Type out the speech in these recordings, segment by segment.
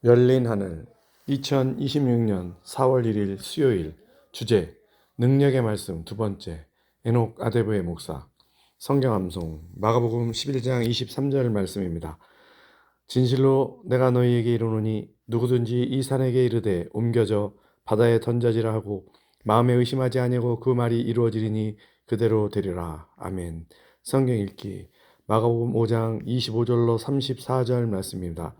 열린 하늘 2026년 4월 1일 수요일 주제 능력의 말씀 두 번째 에녹 아데브의 목사 성경 암송 마가복음 11장 23절 말씀입니다. 진실로 내가 너희에게 이르노니 누구든지 이 산에게 이르되 옮겨져 바다에 던져지라 하고 마음에 의심하지 아니하고 그 말이 이루어지리니 그대로 되리라. 아멘. 성경 읽기 마가복음 5장 25절로 34절 말씀입니다.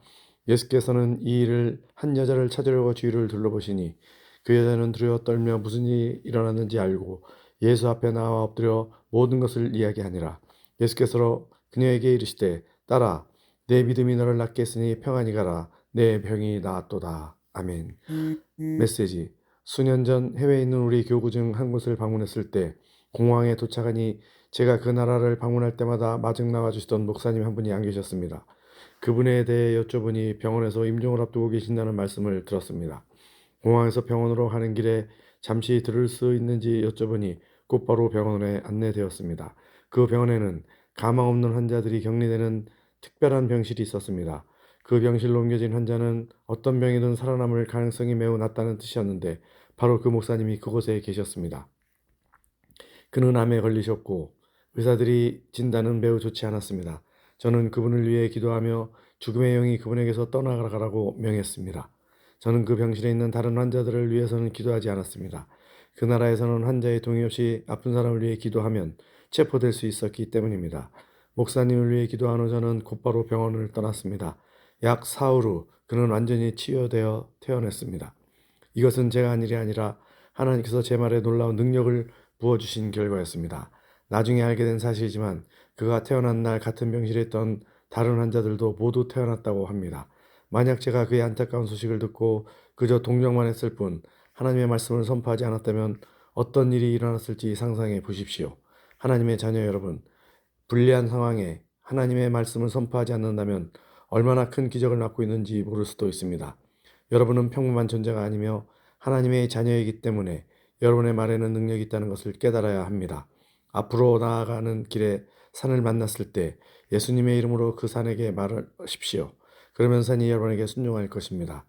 예수께서는 이 일을 한 여자를 찾으려고 주위를 둘러보시니 그 여자는 두려워 떨며 무슨 일이 일어났는지 알고 예수 앞에 나와 엎드려 모든 것을 이야기하니라. 예수께서 그녀에게 이르시되 딸아 내 믿음이 너를 낫게 했으니 평안히 가라. 내 병이 나았도다. 아멘. 메시지 수년 전 해외에 있는 우리 교구 중 한 곳을 방문했을 때 공항에 도착하니 제가 그 나라를 방문할 때마다 마중 나와주시던 목사님 한 분이 안 계셨습니다. 그분에 대해 여쭤보니 병원에서 임종을 앞두고 계신다는 말씀을 들었습니다. 공항에서 병원으로 가는 길에 잠시 들을 수 있는지 여쭤보니 곧바로 병원에 안내되었습니다. 그 병원에는 가망 없는 환자들이 격리되는 특별한 병실이 있었습니다. 그 병실로 옮겨진 환자는 어떤 병이든 살아남을 가능성이 매우 낮다는 뜻이었는데 바로 그 목사님이 그곳에 계셨습니다. 그는 암에 걸리셨고 의사들이 진단은 매우 좋지 않았습니다. 저는 그분을 위해 기도하며 죽음의 영이 그분에게서 떠나가라고 명했습니다. 저는 그 병실에 있는 다른 환자들을 위해서는 기도하지 않았습니다. 그 나라에서는 환자의 동의 없이 아픈 사람을 위해 기도하면 체포될 수 있었기 때문입니다. 목사님을 위해 기도한 후 저는 곧바로 병원을 떠났습니다. 약 사흘 후 그는 완전히 치유되어 퇴원했습니다. 이것은 제가 한 일이 아니라 하나님께서 제 말에 놀라운 능력을 부어주신 결과였습니다. 나중에 알게 된 사실이지만 그가 태어난 날 같은 병실에 있던 다른 환자들도 모두 태어났다고 합니다. 만약 제가 그의 안타까운 소식을 듣고 그저 동정만 했을 뿐 하나님의 말씀을 선포하지 않았다면 어떤 일이 일어났을지 상상해 보십시오. 하나님의 자녀 여러분, 불리한 상황에 하나님의 말씀을 선포하지 않는다면 얼마나 큰 기적을 낳고 있는지 모를 수도 있습니다. 여러분은 평범한 존재가 아니며 하나님의 자녀이기 때문에 여러분의 말에는 능력이 있다는 것을 깨달아야 합니다. 앞으로 나아가는 길에 산을 만났을 때 예수님의 이름으로 그 산에게 말하십시오. 그러면 산이 여러분에게 순종할 것입니다.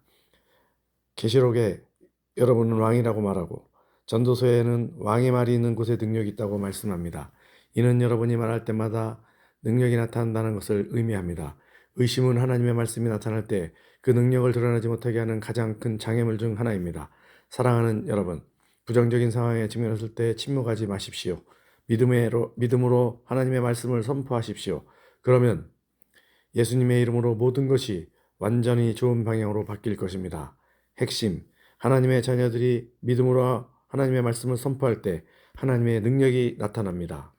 계시록에 여러분은 왕이라고 말하고 전도서에는 왕의 말이 있는 곳에 능력이 있다고 말씀합니다. 이는 여러분이 말할 때마다 능력이 나타난다는 것을 의미합니다. 의심은 하나님의 말씀이 나타날 때 그 능력을 드러내지 못하게 하는 가장 큰 장애물 중 하나입니다. 사랑하는 여러분, 부정적인 상황에 직면했을 때 침묵하지 마십시오. 믿음으로 하나님의 말씀을 선포하십시오. 그러면 예수님의 이름으로 모든 것이 완전히 좋은 방향으로 바뀔 것입니다. 핵심, 하나님의 자녀들이 믿음으로 하나님의 말씀을 선포할 때 하나님의 능력이 나타납니다.